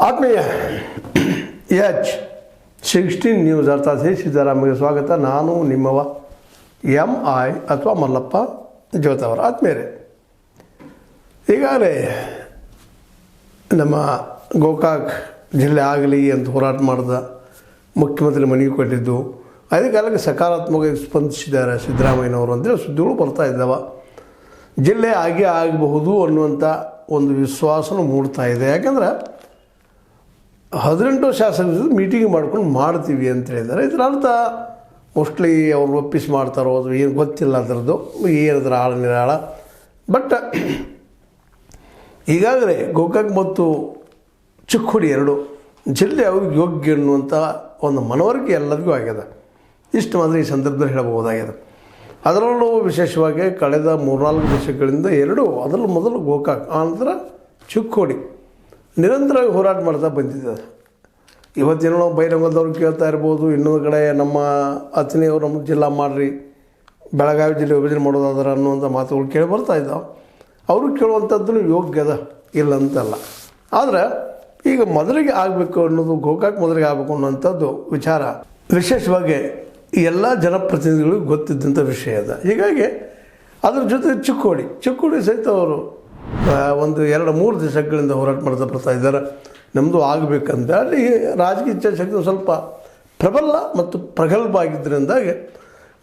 ಆತ್ಮೀಯ H16 news ಅರ್ಥಾತ್ ಸಿದ್ದರಾಮಯ್ಯ ಸ್ವಾಗತ. ನಾನು ನಿಮ್ಮವ MI ಅಥವಾ ಮಲ್ಲಪ್ಪ ಜೋತವರ. ಆತ್ಮೀಯರೇ, ಈಗಾಗಲೇ ನಮ್ಮ ಗೋಕಾಕ್ ಜಿಲ್ಲೆ ಆಗಲಿ ಅಂತ ಹೋರಾಟ ಮಾಡಿದ ಮುಖ್ಯಮಂತ್ರಿ ಮನವಿ ಕೊಟ್ಟಿದ್ದು, ಅದಕ್ಕೆ ಸಕಾರಾತ್ಮಕವಾಗಿ ಸ್ಪಂದಿಸಿದ್ದಾರೆ ಸಿದ್ದರಾಮಯ್ಯನವರು ಅಂತೇಳಿ ಸುದ್ದಿಗಳು ಬರ್ತಾ ಇದ್ದಾವೆ. ಜಿಲ್ಲೆ ಆಗೇ ಆಗಬಹುದು ಅನ್ನುವಂಥ ಒಂದು ವಿಶ್ವಾಸನೂ ಮೂಡ್ತಾ ಇದೆ. ಯಾಕಂದ್ರೆ 18 ಶಾಸಕರ ಜೊತೆ ಮೀಟಿಂಗ್ ಮಾಡ್ಕೊಂಡು ಮಾಡ್ತೀವಿ ಅಂತ ಹೇಳಿದ್ದಾರೆ. ಇದರ ಅರ್ಥ ಮೋಸ್ಟ್ಲಿ ಅವ್ರು ಒಪ್ಪಿಸಿ ಮಾಡ್ತಾರೋ ಅದು ಏನು ಗೊತ್ತಿಲ್ಲ, ಅದರದ್ದು ಏನದ್ರ ಆಳ ನಿರಾಳ. ಬಟ್ ಈಗಾಗಲೇ ಗೋಕಾಕ್ ಮತ್ತು ಚಿಕ್ಕೋಡಿ ಎರಡು ಜಿಲ್ಲೆ ಅವ್ರಿಗೆ ಯೋಗ್ಯ ಅನ್ನುವಂಥ ಒಂದು ಮನವರಿಕೆ ಎಲ್ಲರಿಗೂ ಆಗ್ಯದ. ಇಷ್ಟು ಮಾತ್ರ ಈ ಸಂದರ್ಭದಲ್ಲಿ ಹೇಳಬಹುದಾಗಿದೆ. ಅದರಲ್ಲೂ ವಿಶೇಷವಾಗಿ ಕಳೆದ 3-4 ವರ್ಷಗಳಿಂದ ಅದರಲ್ಲೂ ಮೊದಲು ಗೋಕಾಕ್, ಆನಂತರ ಚಿಕ್ಕೋಡಿ ನಿರಂತರವಾಗಿ ಹೋರಾಟ ಮಾಡ್ತಾ ಬಂದಿದ್ದಾರೆ. ಇವತ್ತೇನೋ ನಾವು ಬೈರಂಗದವ್ರು ಕೇಳ್ತಾ ಇರ್ಬೋದು, ಇನ್ನೊಂದು ಕಡೆ ನಮ್ಮ ಅತನಿಯವರು ನಮ್ಮ ಜಿಲ್ಲಾ ಮಾಡಿರಿ, ಬೆಳಗಾವಿ ಜಿಲ್ಲೆ ವಿಭಜನೆ ಮಾಡೋದಾದ್ರೆ ಅನ್ನುವಂಥ ಮಾತುಗಳು ಕೇಳಿ ಬರ್ತಾ ಇದ್ದಾವೆ. ಅವರು ಕೇಳುವಂಥದ್ದು ಯೋಗ್ಯದ ಇಲ್ಲ ಅಂತಲ್ಲ. ಆದರೆ ಈಗ ಮೊದಲಿಗೆ ಆಗಬೇಕು ಅನ್ನೋದು, ಗೋಕಾಕ್ ಮೊದಲಿಗೆ ಆಗಬೇಕು ಅನ್ನೋಂಥದ್ದು ವಿಚಾರ ವಿಶೇಷವಾಗಿ ಎಲ್ಲ ಜನಪ್ರತಿನಿಧಿಗಳಿಗೂ ಗೊತ್ತಿದ್ದಂಥ ವಿಷಯ ಅದ. ಹೀಗಾಗಿ ಅದ್ರ ಜೊತೆ ಚಿಕ್ಕೋಡಿ ಸಹಿತ ಅವರು 1-2-3 ದಶಕಗಳಿಂದ ಹೋರಾಟ ಮಾಡ್ತಾ ಬರ್ತಾ ಇದ್ದಾರೆ. ನಮ್ಮದು ಆಗಬೇಕಂತ ಅಲ್ಲಿ ರಾಜಕೀಯ ಇಚ್ಛಾಶಕ್ತಿ ಸ್ವಲ್ಪ ಪ್ರಬಲ ಮತ್ತು ಪ್ರಗಲ್ಭ ಆಗಿದ್ದರಿಂದಾಗಿ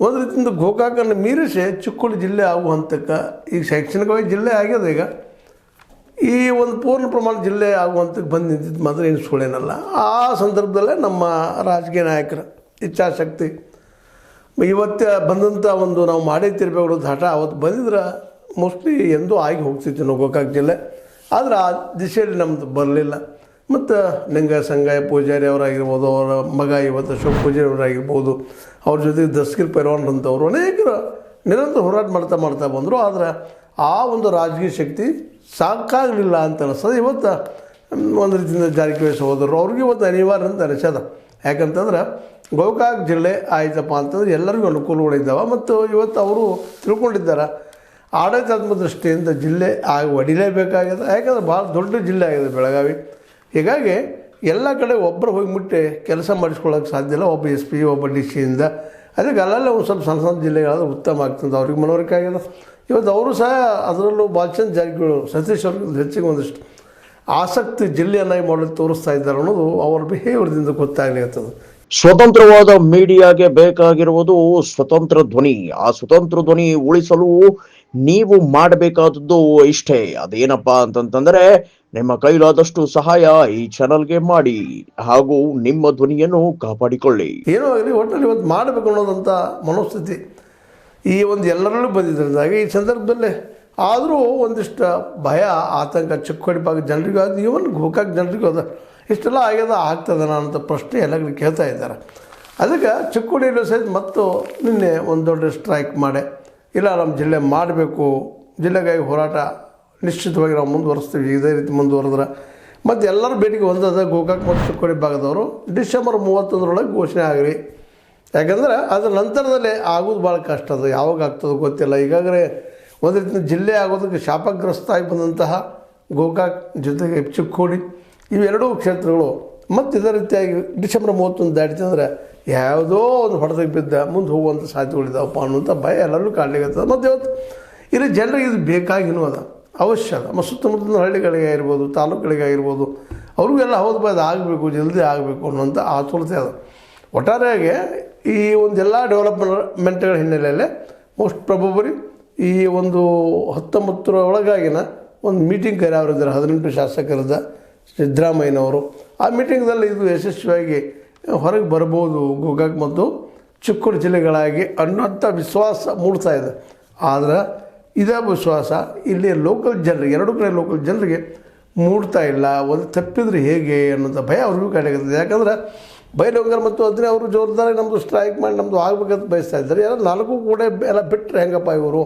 ಒಂದು ರೀತಿಯಿಂದ ಗೋಕಾಕನ್ನು ಮೀರಿಸಿ ಚಿಕ್ಕೋಡಿ ಜಿಲ್ಲೆ ಆಗುವ ಹಂತಕ್ಕೆ ಈಗ ಶೈಕ್ಷಣಿಕವಾಗಿ ಜಿಲ್ಲೆ ಆಗ್ಯದ. ಈಗ ಈ ಒಂದು ಪೂರ್ಣ ಪ್ರಮಾಣ ಜಿಲ್ಲೆ ಆಗುವಂಥಕ್ಕೆ ಬಂದು ನಿಂತಿದ್ದು ಮಾತ್ರ ಏನು ಸುಳ್ಳೇನಲ್ಲ. ಆ ಸಂದರ್ಭದಲ್ಲೇ ನಮ್ಮ ರಾಜಕೀಯ ನಾಯಕರ ಇಚ್ಛಾಶಕ್ತಿ ಇವತ್ತು ಬಂದಂಥ ಒಂದು ನಾವು ಮಾಡೇ ತಿರ್ಬೇಕು ಹಠ ಅವತ್ತು ಬಂದಿದ್ರೆ ಮೋಸ್ಟ್ಲಿ ಎಂದೂ ಆಗಿ ಹೋಗ್ತಿತ್ತು ನಾವು ಗೋಕಾಕ್ ಜಿಲ್ಲೆ. ಆದರೆ ಆ ದಿಶೆಯಲ್ಲಿ ನಮ್ಮದು ಬರಲಿಲ್ಲ. ಮತ್ತು ಸಂಗಾಯ ಪೂಜಾರಿ ಅವರಾಗಿರ್ಬೋದು, ಅವರ ಮಗ ಇವತ್ತು ಅಶೋಕ್ ಪೂಜಾರಿ ಅವರಾಗಿರ್ಬೋದು, ಅವ್ರ ಜೊತೆಗೆ ದಸ್ಕಿರ್ ಪೈಲ್ವಾನ್ ಅಂತವರು ಅನೇಕರು ನಿರಂತರ ಹೋರಾಟ ಮಾಡ್ತಾ ಬಂದರು. ಆದರೆ ಆ ಒಂದು ರಾಜಕೀಯ ಶಕ್ತಿ ಸಾಕಾಗಲಿಲ್ಲ ಅಂತ ಅನಿಸ್ತದೆ. ಇವತ್ತು ಒಂದು ರೀತಿಯಿಂದ ಜಾರಕಿಹೊಳಿ ಸಹೋದರರು ಅವ್ರಿಗೆ ಇವತ್ತು ಅನಿವಾರ್ಯ ಅಂತ ಅನಿಸದ. ಯಾಕಂತಂದ್ರೆ ಗೋಕಾಕ್ ಜಿಲ್ಲೆ ಆಯ್ತಪ್ಪ ಅಂತಂದ್ರೆ ಎಲ್ಲರಿಗೂ ಅನುಕೂಲಗಳಿದ್ದಾವೆ. ಮತ್ತು ಇವತ್ತು ಅವರು ತಿಳ್ಕೊಂಡಿದ್ದಾರೆ ಆಡಳಿತಾತ್ಮಕ ದೃಷ್ಟಿಯಿಂದ ಜಿಲ್ಲೆ ಒಡಿಲೇಬೇಕಾಗಿದೆ. ಯಾಕಂದರೆ ಭಾಳ ದೊಡ್ಡ ಜಿಲ್ಲೆ ಆಗಿದೆ ಬೆಳಗಾವಿ. ಹೀಗಾಗಿ ಎಲ್ಲ ಕಡೆ ಒಬ್ಬರು ಹೋಗಿ ಮುಟ್ಟಿ ಕೆಲಸ ಮಾಡಿಸ್ಕೊಳ್ಳೋಕೆ ಸಾಧ್ಯ ಇಲ್ಲ, ಒಬ್ಬ SP ಒಬ್ಬ DC ಇಂದ. ಅದಕ್ಕೆ ಅಲ್ಲೆಲ್ಲ ಒಂದು ಸ್ವಲ್ಪ ಸಣ್ಣ ಜಿಲ್ಲೆಗಳಾದ್ರೆ ಉತ್ತಮ ಆಗ್ತದೆ, ಅವ್ರಿಗೆ ಮನವರಿಕೆ ಆಗಿದೆ. ಇವತ್ತು ಅವರು ಸಹ ಅದರಲ್ಲೂ ಬಾಲಚಂದ್ರ ಜಾರಕಿಹೊಳಿ ಸತೀಶ್ ಅವ್ರಿಗೆ ಹೆಚ್ಚಿಗೆ ಒಂದಿಷ್ಟು ಆಸಕ್ತಿ ಜಿಲ್ಲೆಯನ್ನಾಗಿ ಮಾಡಲು ತೋರಿಸ್ತಾ ಇದ್ದಾರೆ ಅನ್ನೋದು ಅವರ ಬಿಹೇವಿಯರ್ದಿಂದ ಗೊತ್ತಾಗಲಿರ್ತದೆ. ಸ್ವತಂತ್ರವಾದ ಮೀಡಿಯಾಗೆ ಬೇಕಾಗಿರುವುದು ಸ್ವತಂತ್ರ ಧ್ವನಿ. ಆ ಸ್ವತಂತ್ರ ಧ್ವನಿ ಉಳಿಸಲು ನೀವು ಮಾಡಬೇಕಾದದ್ದು ಇಷ್ಟೇ. ಅದೇನಪ್ಪಾ ಅಂತಂತಂದ್ರೆ ನಿಮ್ಮ ಕೈಲಾದಷ್ಟು ಸಹಾಯ ಈ ಚಾನಲ್ಗೆ ಮಾಡಿ ಹಾಗೂ ನಿಮ್ಮ ಧ್ವನಿಯನ್ನು ಕಾಪಾಡಿಕೊಳ್ಳಿ. ಏನೋ ಆಗಲಿ, ಒಟ್ಟಲ್ಲಿ ಇವತ್ತು ಮಾಡಬೇಕು ಅನ್ನೋದಂಥ ಮನೋಸ್ಥಿತಿ ಈ ಒಂದು ಎಲ್ಲರಲ್ಲೂ ಬಂದಿದ್ದರಿಂದಾಗಿ ಈ ಸಂದರ್ಭದಲ್ಲಿ ಆದರೂ ಒಂದಿಷ್ಟು ಭಯ, ಆತಂಕ ಚಿಕ್ಕೋಡಿ ಭಾಗದ ಜನರಿಗೂ ಅದು, ಇವನ್ ಗೋಕಾಕ್ ಜನರಿಗೂ ಅದ. ಇಷ್ಟೆಲ್ಲ ಆಗ್ತದನ ಅಂತ ಪ್ರಶ್ನೆ ಎಲ್ಲ ಕೇಳ್ತಾ ಇದ್ದಾರೆ. ಅದಕ್ಕೆ ಚಿಕ್ಕೋಡಿಯಲ್ಲೂ ಸಹಿತ ಮತ್ತು ನಿನ್ನೆ ಒಂದು ದೊಡ್ಡ ಸ್ಟ್ರೈಕ್ ಮಾಡಿ, ಇಲ್ಲ ನಮ್ಮ ಜಿಲ್ಲೆ ಮಾಡಬೇಕು, ಜಿಲ್ಲೆಗಾಗಿ ಹೋರಾಟ ನಿಶ್ಚಿತವಾಗಿ ನಾವು ಮುಂದುವರಿಸ್ತೀವಿ. ಇದೇ ರೀತಿ ಮುಂದುವರೆದ್ರೆ ಮತ್ತು ಎಲ್ಲರ ಭೇಟಿಗೆ ಒಂದಾದ ಗೋಕಾಕ್ ಮತ್ತು ಚಿಕ್ಕೋಡಿ ಭಾಗದವರು ಡಿಸೆಂಬರ್ 31 ಘೋಷಣೆ ಆಗಲಿ. ಯಾಕಂದ್ರೆ ಅದರ ನಂತರದಲ್ಲೇ ಆಗೋದು ಭಾಳ ಕಷ್ಟ. ಅದು ಯಾವಾಗ ಆಗ್ತದೋ ಗೊತ್ತಿಲ್ಲ. ಈಗಾಗಲೇ ಒಂದು ರೀತಿ ಜಿಲ್ಲೆ ಆಗೋದಕ್ಕೆ ಶಾಪಗ್ರಸ್ತ ಆಗಿ ಬಂದಂತಹ ಗೋಕಾಕ್ ಜೊತೆಗೆ ಚಿಕ್ಕೋಡಿ ಇವೆರಡೂ ಕ್ಷೇತ್ರಗಳು ಮತ್ತು ಇದೇ ರೀತಿಯಾಗಿ ಡಿಸೆಂಬರ್ 31 ದಾಟಿತಂದ್ರೆ ಯಾವುದೋ ಒಂದು ಹೊಡೆದಕ್ಕೆ ಬಿದ್ದ ಮುಂದೆ ಹೋಗುವಂಥ ಸಾಧ್ಯತೆಗಳಿದ್ದಾವಪ್ಪ ಅನ್ನುವಂಥ ಭಯ ಎಲ್ಲರೂ ಕಾಣಲಿಕ್ಕೆ. ಮತ್ತು ಇವತ್ತು ಇಲ್ಲಿ ಜನರಿಗೆ ಇದು ಬೇಕಾಗಿನೂ ಅದ, ಅವಶ್ಯ ಅದ. ಮತ್ತು ಸುತ್ತಮುತ್ತಲಿನ ಹಳ್ಳಿಗಳಿಗೆ ಆಗಿರ್ಬೋದು, ತಾಲೂಕುಗಳಿಗಾಗಿರ್ಬೋದು, ಅವ್ರಿಗೆಲ್ಲ ಹೌದು ಅದು ಆಗಬೇಕು, ಜಲ್ದಿ ಆಗಬೇಕು ಅನ್ನುವಂಥ ಆತುರತೆ ಅದ. ಒಟ್ಟಾರೆಯಾಗಿ ಈ ಒಂದೆಲ್ಲ ಡೆವಲಪ್ಮೆಂಟ್ಗಳ ಹಿನ್ನೆಲೆಯಲ್ಲೇ ಮೋಸ್ಟ್ ಪ್ರೊಬಬಲಿ ಈ ಒಂದು 19 ಒಳಗಾಗಿನ ಒಂದು ಮೀಟಿಂಗ್ ಕರೆಯವರಿದ್ದಾರೆ 18 ಶಾಸಕರದ ಸಿದ್ದರಾಮಯ್ಯನವರು. ಆ ಮೀಟಿಂಗ್ದಲ್ಲಿ ಇದು ಯಶಸ್ವಿಯಾಗಿ ಹೊರಗೆ ಬರ್ಬೋದು ಗೋಕಾಕ್ ಮತ್ತು ಚಿಕ್ಕೋಡಿ ಜಿಲ್ಲೆಗಳಾಗಿ ಅನ್ನೋಂಥ ವಿಶ್ವಾಸ ಮೂಡ್ತಾ ಇದೆ. ಆದರೆ ಇದೇ ವಿಶ್ವಾಸ ಇಲ್ಲಿ ಲೋಕಲ್ ಜನರಿಗೆ, ಎರಡೂ ಕಡೆ ಲೋಕಲ್ ಜನರಿಗೆ ಮೂಡ್ತಾ ಇಲ್ಲ. ಒಂದು ತಪ್ಪಿದ್ರೆ ಹೇಗೆ ಅನ್ನೋಂಥ ಭಯ ಅವ್ರಿಗೂ ಕಾಣಿಸ್ತದೆ. ಯಾಕಂದ್ರೆ ಬೈಲೊಂಗರ್ ಮತ್ತು ಅದನ್ನೇ ಅವರು ಜೋರ್ದಾರಿ ನಮ್ಮದು ಸ್ಟ್ರೈಕ್ ಮಾಡಿ ನಮ್ಮದು ಆಗಬೇಕಂತ ಬಯಸ್ತಾ ಇದ್ದಾರೆ. ಎಲ್ಲ 4 ಕೂಡ ಎಲ್ಲ ಬಿಟ್ಟರೆ ಹೆಂಗಪ್ಪ ಇವರು,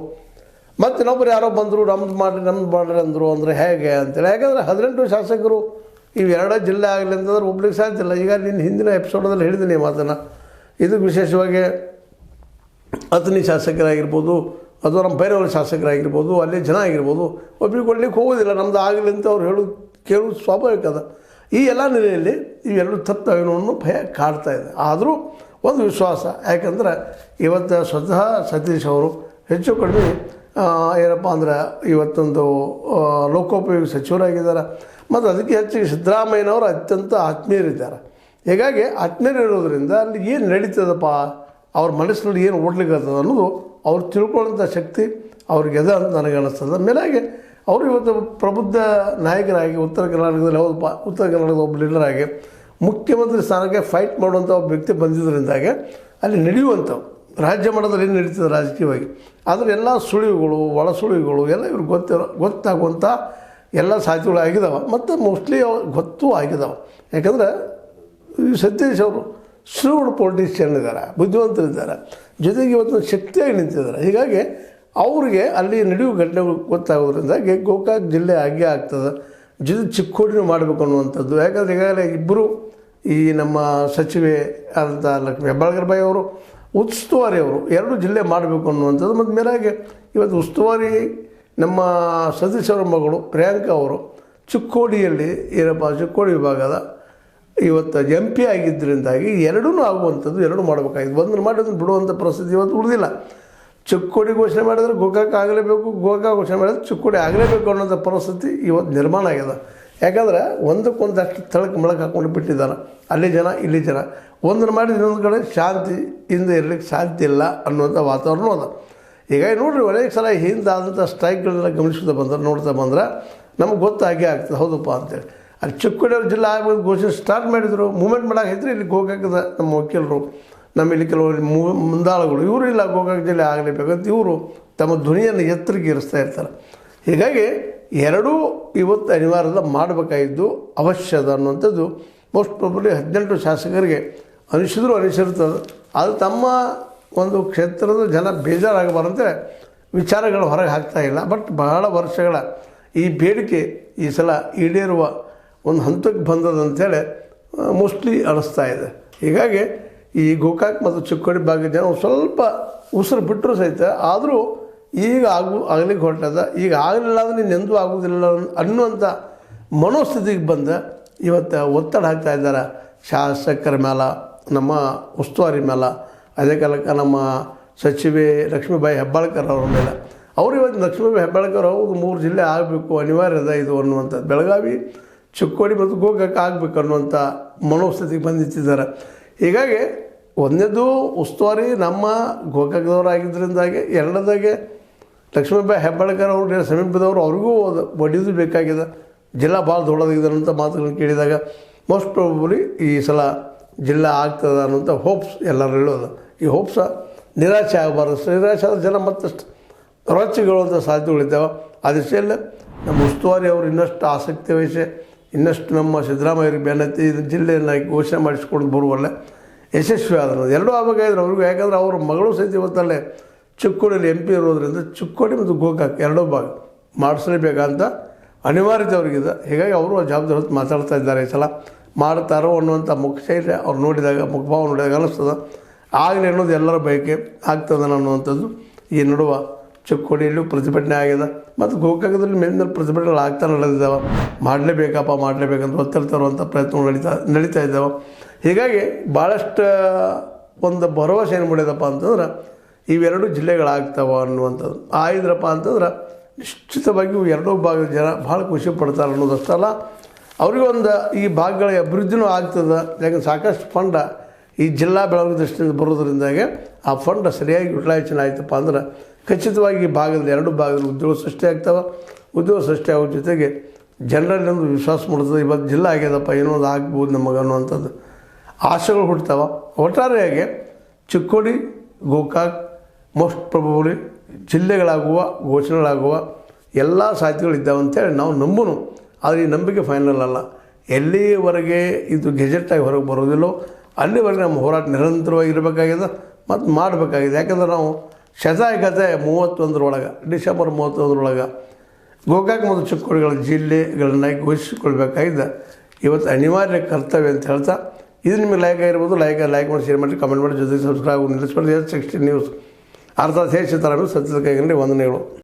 ಮತ್ತು ಇನ್ನೊಬ್ಬರು ಯಾರೋ ಬಂದರು ನಮ್ದು ಮಾಡ್ರಿ ಅಂದರು ಅಂದರೆ ಹೇಗೆ ಅಂತೇಳಿ. ಯಾಕಂದರೆ 18 ಶಾಸಕರು ಇವೆರಡೇ ಜಿಲ್ಲೆ ಆಗಲಿ ಅಂತಂದ್ರೆ ಒಬ್ಳಿಗೆ ಸಾಧ್ಯ ಇಲ್ಲ. ಈಗ ನಿನ್ನ ಹಿಂದಿನ ಎಪಿಸೋಡಲ್ಲಿ ಹೇಳಿದ್ದೀನಿ ಮಾತನ್ನು. ಇದಕ್ಕೆ ವಿಶೇಷವಾಗಿ ಅತನಿ ಶಾಸಕರಾಗಿರ್ಬೋದು ಅಥವಾ ನಮ್ಮ ಬೇರೆಯವ್ರ ಶಾಸಕರಾಗಿರ್ಬೋದು, ಅಲ್ಲಿ ಜನ ಆಗಿರ್ಬೋದು, ಒಬ್ರಿಗೆ ಕೊಡ್ಲಿಕ್ಕೆ ಹೋಗೋದಿಲ್ಲ. ನಮ್ಮದು ಆಗಲಿ ಅಂತ ಅವ್ರು ಕೇಳೋದು ಸ್ವಾಭಾವಿಕ ಅದ. ಈ ಎಲ್ಲ ನೆಲೆಯಲ್ಲಿ ಇವೆರಡು ತತ್ವವನ್ನು ಭಯ ಕಾಡ್ತಾ ಇದೆ. ಆದರೂ ಒಂದು ವಿಶ್ವಾಸ, ಯಾಕಂದ್ರೆ ಇವತ್ತು ಸ್ವತಃ ಸತೀಶ್ ಅವರು ಹೆಚ್ಚು ಕಡಿಮೆ ಏನಪ್ಪ ಅಂದ್ರೆ ಇವತ್ತೊಂದು ಲೋಕೋಪಯೋಗಿ ಸಚಿವರಾಗಿದ್ದಾರೆ. ಮತ್ತು ಅದಕ್ಕೆ ಹೆಚ್ಚಿಗೆ ಸಿದ್ದರಾಮಯ್ಯನವರು ಅತ್ಯಂತ ಆತ್ಮೀಯರಿದ್ದಾರೆ. ಹೀಗಾಗಿ ಆತ್ಮೀಯರಿರೋದ್ರಿಂದ ಅಲ್ಲಿ ಏನು ನಡೀತದಪ್ಪ, ಅವ್ರ ಮನಸ್ಸಿನಲ್ಲಿ ಏನು ಓಡ್ಲಿಕ್ಕೆ ಅನ್ನೋದು ಅವ್ರು ತಿಳ್ಕೊಳ್ಳೋಂಥ ಶಕ್ತಿ ಅವ್ರಿಗೆ ಅದ ಅಂತ ನನಗೆ ಅನ್ನಿಸ್ತದೆ. ಮೇಲಾಗಿ ಅವರು ಇವತ್ತು ಪ್ರಬುದ್ಧ ನಾಯಕರಾಗಿ ಉತ್ತರ ಕರ್ನಾಟಕದಲ್ಲಿ ಹೌದಪ್ಪ, ಉತ್ತರ ಕರ್ನಾಟಕದ ಒಬ್ಬ ಲೀಡರಾಗಿ ಮುಖ್ಯಮಂತ್ರಿ ಸ್ಥಾನಕ್ಕೆ ಫೈಟ್ ಮಾಡುವಂಥ ಒಬ್ಬ ವ್ಯಕ್ತಿ ಬಂದಿದ್ದರಿಂದಾಗೆ ಅಲ್ಲಿ ನಡೆಯುವಂಥವು ರಾಜ್ಯ ಮಟ್ಟದಲ್ಲಿ ಏನು ನಡೀತದೆ ರಾಜಕೀಯವಾಗಿ, ಆದರೆ ಎಲ್ಲ ಸುಳಿವುಗಳು ಒಳ ಸುಳಿವುಗಳು ಎಲ್ಲ ಇವ್ರಿಗೆ ಗೊತ್ತಾಗುವಂಥ ಎಲ್ಲ ಸಾಧ್ಯತೆಗಳು ಆಗಿದ್ದಾವೆ. ಮತ್ತು ಮೋಸ್ಟ್ಲಿ ಗೊತ್ತೂ ಆಗಿದ್ದಾವೆ. ಯಾಕಂದ್ರೆ ಈ ಸತೀಶ್ ಅವರು ಶ್ರೀವುಡ್ ಪೊಲಿಟಿಷಿಯನ್ ಇದ್ದಾರೆ, ಬುದ್ಧಿವಂತರಿದ್ದಾರೆ, ಜೊತೆಗೆ ಇವತ್ತು ಶಕ್ತಿಯಾಗಿ ನಿಂತಿದ್ದಾರೆ. ಹೀಗಾಗಿ ಅವ್ರಿಗೆ ಅಲ್ಲಿ ನಡೆಯುವ ಘಟನೆಗಳು ಗೊತ್ತಾಗೋದ್ರಿಂದಾಗಿ ಗೋಕಾಕ್ ಜಿಲ್ಲೆ ಆಗೇ ಆಗ್ತದೆ. ಜೊತೆ ಚಿಕ್ಕೋಡಿನೂ ಮಾಡಬೇಕು ಅನ್ನುವಂಥದ್ದು. ಯಾಕಂದರೆ ಈಗಾಗಲೇ ಇಬ್ಬರು ಈ ನಮ್ಮ ಸಚಿವೆ ಆದಂಥ ಲಕ್ಷ್ಮೀ ಹೆಬ್ಬಾಳ್ಕರ್ ಬಾಯಿ ಅವರು, ಉಸ್ತುವಾರಿ ಅವರು ಎರಡು ಜಿಲ್ಲೆ ಮಾಡಬೇಕು ಅನ್ನುವಂಥದ್ದು. ಮತ್ತು ಮೇಲಾಗಿ ಇವತ್ತು ಉಸ್ತುವಾರಿ ನಮ್ಮ ಸತೀಶ್ ಅವರ ಮಗಳು ಪ್ರಿಯಾಂಕಾ ಅವರು ಚಿಕ್ಕೋಡಿಯಲ್ಲಿ ಏನಪ್ಪ ಚಿಕ್ಕೋಡಿ ವಿಭಾಗದ ಇವತ್ತು MP ಆಗಿದ್ದರಿಂದಾಗಿ ಎರಡೂ ಆಗುವಂಥದ್ದು, ಎರಡೂ ಮಾಡಬೇಕಾಗಿತ್ತು. ಒಂದನ್ನು ಮಾಡಿದ್ರೆ ಬಿಡುವಂಥ ಪರಿಸ್ಥಿತಿ ಇವತ್ತು ಉಳಿದಿಲ್ಲ. ಚಿಕ್ಕೋಡಿ ಘೋಷಣೆ ಮಾಡಿದ್ರೆ ಗೋಕಾಕ್ ಆಗಲೇಬೇಕು, ಗೋಕಾಕ್ ಘೋಷಣೆ ಮಾಡಿದ್ರೆ ಚಿಕ್ಕೋಡಿ ಆಗಲೇಬೇಕು ಅನ್ನೋಂಥ ಪರಿಸ್ಥಿತಿ ಇವತ್ತು ನಿರ್ಮಾಣ ಆಗಿದೆ. ಯಾಕಂದ್ರೆ ಒಂದಕ್ಕೊಂದಷ್ಟು ತಳಕ್ಕೆ ಮೊಳಕ್ಕೆ ಹಾಕ್ಕೊಂಡು ಬಿಟ್ಟಿದ್ದಾರೆ. ಅಲ್ಲಿ ಜನ ಇಲ್ಲಿ ಜನ, ಒಂದನ್ನು ಮಾಡಿದ್ರೆ ಇನ್ನೊಂದು ಕಡೆ ಶಾಂತಿಯಿಂದ ಇರಲಿಕ್ಕೆ ಸಾಧ್ಯ ಇಲ್ಲ ಅನ್ನುವಂಥ ವಾತಾವರಣ ಅದ. ಹೀಗಾಗಿ ನೋಡಿರಿ, ಅನೇಕ ಸಲ ಹಿಂದಾದಂಥ ಸ್ಟ್ರೈಕ್ಗಳನ್ನೆಲ್ಲ ನೋಡ್ತಾ ಬಂದ್ರೆ ನಮಗೆ ಗೊತ್ತಾಗೇ ಆಗ್ತದೆ ಹೌದಪ್ಪ ಅಂತೇಳಿ. ಅಲ್ಲಿ ಚಿಕ್ಕೋಡಿಯವ್ರ ಜಿಲ್ಲೆ ಆಗ್ಬೋದು ಘೋಷಣೆ ಸ್ಟಾರ್ಟ್ ಮಾಡಿದರು, ಮೂವ್ಮೆಂಟ್ ಮಾಡೋಕೆ ಇಲ್ಲಿ ಗೋಕಾಕದ ನಮ್ಮ ವಕೀಲರು, ನಮ್ಮ ಇಲ್ಲಿ ಕೆಲವರು ಮುಂದಾಳುಗಳು ಇವರು ಇಲ್ಲ ಗೋಕಾಕ್ ಜಿಲ್ಲೆ ಆಗಲೇಬೇಕಂತ ಇವರು ತಮ್ಮ ಧ್ವನಿಯನ್ನು ಎತ್ತರಕ್ಕೆ ಇರಿಸ್ತಾ ಇರ್ತಾರೆ. ಹೀಗಾಗಿ ಎರಡೂ ಇವತ್ತು ಅನಿವಾರ್ಯದ ಮಾಡಬೇಕಾಗಿದ್ದು ಅವಶ್ಯದ ಅನ್ನುವಂಥದ್ದು ಮೋಸ್ಟ್ ಪ್ರಾಬಬ್ಲಿ 18 ಶಾಸಕರಿಗೆ ಅನಿಸಿರ್ತದೆ. ಅದು ತಮ್ಮ ಒಂದು ಕ್ಷೇತ್ರದ ಜನ ಬೇಜಾರಾಗಬಾರಂತೆ ವಿಚಾರಗಳು ಹೊರಗೆ ಹಾಕ್ತಾ ಇಲ್ಲ. ಬಟ್ ಬಹಳ ವರ್ಷಗಳ ಈ ಬೇಡಿಕೆ ಈ ಸಲ ಈಡೇರುವ ಒಂದು ಹಂತಕ್ಕೆ ಬಂದದಂತೇಳಿ ಮೋಸ್ಟ್ಲಿ ಅನಿಸ್ತಾ ಇದೆ. ಹೀಗಾಗಿ ಈ ಗೋಕಾಕ್ ಮತ್ತು ಚಿಕ್ಕೋಡಿ ಭಾಗದ ಜನ ಸ್ವಲ್ಪ ಉಸಿರು ಬಿಟ್ಟರು ಸಹಿತ ಆದರೂ ಈಗ ಆಗಲಿಕ್ಕೆ ಹೊರಟದ, ಈಗ ಆಗಲಿಲ್ಲ ಅಂದರೆ ಇನ್ನೆಂದೂ ಆಗೋದಿಲ್ಲ ಅನ್ನುವಂಥ ಮನೋಸ್ಥಿತಿಗೆ ಬಂದ ಇವತ್ತು ಒತ್ತಡ ಹಾಕ್ತಾ ಇದ್ದಾರೆ ಶಾಸಕರ ಮೇಲೆ, ನಮ್ಮ ಉಸ್ತುವಾರಿ ಮೇಲೆ, ಅದೇ ಕಾಲಕ್ಕೆ ನಮ್ಮ ಸಚಿವೆ ಲಕ್ಷ್ಮೀಬಾಯಿ ಹೆಬ್ಬಾಳ್ಕರ್ ಅವ್ರ ಮೇಲೆ. ಅವರು ಇವತ್ತು ಲಕ್ಷ್ಮೀಬಾಯಿ ಹೆಬ್ಬಾಳ್ಕರ್ ಅವರು 3 ಜಿಲ್ಲೆ ಆಗಬೇಕು ಅನಿವಾರ್ಯದ ಇದು ಅನ್ನುವಂಥದ್ದು, ಬೆಳಗಾವಿ ಚಿಕ್ಕೋಡಿ ಮತ್ತು ಗೋಕಾಕ್ ಆಗಬೇಕು ಅನ್ನುವಂಥ ಮನೋಸ್ಥಿತಿಗೆ ಬಂದಿತ್ತಿದ್ದಾರೆ. ಹೀಗಾಗಿ ಒಂದನೇದು ಉಸ್ತುವಾರಿ ನಮ್ಮ ಗೋಕಾಕದವರಾಗಿದ್ದರಿಂದಾಗಿ, ಎರಡನೇದಾಗೆ ಲಕ್ಷ್ಮೀಬಾಯಿ ಹೆಬ್ಬಾಳ್ಕರ್ ಅವರು ಸಮೀಪದವರು ಅವ್ರಿಗೂ ಒಡೆಯೋದು ಬೇಕಾಗಿದೆ. ಜಿಲ್ಲಾ ಭಾಳ ದೊಡ್ಡದಾಗಿದೆ ಅನ್ನೋಂಥ ಮಾತುಗಳನ್ನು ಕೇಳಿದಾಗ ಮೋಸ್ಟ್ ಪ್ರಾಬಬ್ಲಿ ಈ ಸಲ ಜಿಲ್ಲಾ ಆಗ್ತದೆ ಅನ್ನೋಂಥ ಹೋಪ್ಸ್ ಎಲ್ಲರೂ ಹೇಳೋದು. ಈ ಹೋಪ್ಸ ನಿರಾಶೆ ಆಗಬಾರ್ದು. ನಿರಾಶೆ ಆದ ಜನ ಮತ್ತಷ್ಟು ರೊಚ್ಚಿಗೊಳ್ಳುವಂಥ ಸಾಧ್ಯತೆಗಳಿದ್ದಾವೆ. ಆ ದಿಶೆಯಲ್ಲಿ ನಮ್ಮ ಉಸ್ತುವಾರಿ ಅವರು ಇನ್ನಷ್ಟು ಆಸಕ್ತಿ ವಹಿಸಿ ಇನ್ನಷ್ಟು ನಮ್ಮ ಸಿದ್ದರಾಮಯ್ಯರಿಗೆ ಬೆನ್ನತ್ತಿ ಇದು ಜಿಲ್ಲೆಯನ್ನು ಘೋಷಣೆ ಮಾಡಿಸ್ಕೊಂಡು ಬರುವಲ್ಲ ಯಶಸ್ವಿ ಆದರು. ಎರಡೂ ಆಗಬೇಕಾದ್ರೆ ಅವ್ರಿಗೂ, ಯಾಕಂದರೆ ಅವ್ರ ಮಗಳು ಸಹಿತ ಇವತ್ತಲ್ಲೇ ಚಿಕ್ಕೋಡಿಯಲ್ಲಿ MP ಇರೋದ್ರಿಂದ ಚಿಕ್ಕೋಡಿ ಮತ್ತು ಗೋಕಾಕ್ ಎರಡೂ ಭಾಗ ಮಾಡಿಸಲೇಬೇಕಂತ ಅನಿವಾರ್ಯತೆ ಅವ್ರಿಗಿದೆ. ಹೀಗಾಗಿ ಅವರು ಆ ಜವಾಬ್ದಾರಿ ಹೊತ್ತು ಮಾತಾಡ್ತಾ ಇದ್ದಾರೆ. ಈ ಸಲ ಮಾಡ್ತಾರೋ ಅನ್ನುವಂಥ ಮುಖಶೈಲಿ ಅವ್ರು ನೋಡಿದಾಗ, ಮುಖಭಾವ ನೋಡಿದಾಗ ಅನ್ನಿಸ್ತದೆ ಆಗಲಿ ಅನ್ನೋದು ಎಲ್ಲರ ಬಯಕೆ ಆಗ್ತದೆ ಅನ್ನುವಂಥದ್ದು. ಈ ನಡುವ ಚಿಕ್ಕೋಡಿಯಲ್ಲೂ ಪ್ರತಿಭಟನೆ ಆಗಿದೆ ಮತ್ತು ಗೋಕಾಕದಲ್ಲಿ ಮೇಲಿನ ಪ್ರತಿಭಟನೆಗಳು ಆಗ್ತಾ ನಡೆದಿದ್ದಾವೆ. ಮಾಡಲೇಬೇಕಂತ ಒತ್ತಡ ತರುವಂಥ ಪ್ರಯತ್ನಗಳು ನಡೀತಾ ಇದ್ದಾವೆ. ಹೀಗಾಗಿ ಭಾಳಷ್ಟು ಒಂದು ಭರವಸೆ ಏನು ಮಾಡಿದಪ್ಪ ಅಂತಂದ್ರೆ ಇವೆರಡು ಜಿಲ್ಲೆಗಳಾಗ್ತಾವೆ ಅನ್ನುವಂಥದ್ದು ಆಯಿದ್ರಪ್ಪ ಅಂತಂದ್ರೆ ನಿಶ್ಚಿತವಾಗಿ ಎರಡೂ ಭಾಗದ ಜನ ಭಾಳ ಖುಷಿ ಪಡ್ತಾರೆ ಅನ್ನೋದಷ್ಟಲ್ಲ, ಅವ್ರಿಗೆ ಒಂದು ಈ ಭಾಗಗಳ ಅಭಿವೃದ್ಧಿನೂ ಆಗ್ತದೆ. ಯಾಕಂದ್ರೆ ಸಾಕಷ್ಟು ಫಂಡ ಈ ಜಿಲ್ಲಾ ಬೆಳವಣಿಗೆ ದೃಷ್ಟಿಯಿಂದ ಬರೋದ್ರಿಂದಾಗೆ ಆ ಫಂಡ್ ಸರಿಯಾಗಿ ಯುಟಿಲೈಸೇಷನ್ ಆಯ್ತಪ್ಪ ಅಂದ್ರೆ ಖಚಿತವಾಗಿ ಈ ಭಾಗದಲ್ಲಿ ಎರಡೂ ಭಾಗದಲ್ಲಿ ಉದ್ಯೋಗ ಸೃಷ್ಟಿ ಆಗ್ತವೆ. ಉದ್ಯೋಗ ಸೃಷ್ಟಿ ಆಗೋ ಜೊತೆಗೆ ಜನರಲ್ಲಿ ಒಂದು ವಿಶ್ವಾಸ ಮೂಡ್ತದೆ, ಇವತ್ತು ಜಿಲ್ಲಾ ಆಗ್ಯದಪ್ಪ ಏನೋ ಒಂದು ಆಗ್ಬೋದು ನಮಗೆ ಅನ್ನುವಂಥದ್ದು ಆಶೆಗಳು ಹುಡ್ತಾವೆ. ಒಟ್ಟಾರೆಯಾಗಿ ಚಿಕ್ಕೋಡಿ ಗೋಕಾಕ್ ಮೋಸ್ಟ್ ಪ್ರಾಬಬ್ಲಿ ಜಿಲ್ಲೆಗಳಾಗುವ ಘೋಷಣೆಗಳಾಗುವ ಎಲ್ಲ ಸಾಧ್ಯತೆಗಳಿದ್ದಾವೆ ಅಂತೇಳಿ ನಾವು ನಂಬೋನು. ಆದರೆ ಈ ನಂಬಿಕೆ ಫೈನಲ್ ಅಲ್ಲ. ಎಲ್ಲಿವರೆಗೆ ಇದು ಗೆಜೆಟ್ಟಾಗಿ ಹೊರಗೆ ಬರೋದಿಲ್ಲೋ ಅಲ್ಲಿವರೆಗೆ ನಮ್ಮ ಹೋರಾಟ ನಿರಂತರವಾಗಿ ಇರಬೇಕಾಗಿದೆ ಮತ್ತು ಮಾಡಬೇಕಾಗಿದೆ. ಯಾಕಂದರೆ ನಾವು ಶತಾಯಗತೆ 31 ಡಿಸೆಂಬರ್ 31 ಗೋಕಾಕ್ ಮತ್ತು ಚಿಕ್ಕೋಡಿಗಳ ಜಿಲ್ಲೆಗಳನ್ನ ಘೋಷಿಸಿಕೊಳ್ಬೇಕಾಗಿದೆ. ಇವತ್ತು ಅನಿವಾರ್ಯ ಕರ್ತವ್ಯ ಅಂತ ಹೇಳ್ತಾ, ಇದು ನಿಮಗೆ ಲೈಕ್ ಆಗಿರ್ಬೋದು, ಲೈಕ್ ಮಾಡಿ, ಶೇರ್ ಮಾಡಿ, ಕಮೆಂಟ್ ಮಾಡಿ, ಜೊತೆಗೆ ಸಬ್ಸ್ಕ್ರೈಬ್ ನಿಲ್ಲಿಸ್ಕೊಂಡು 16 ನ್ಯೂಸ್ ಅರ್ಥಾತ್ ಹೇಗೆ ಸತ್ಯದ ಕೈಗೊಂಡು ವಂದನೆಗಳು.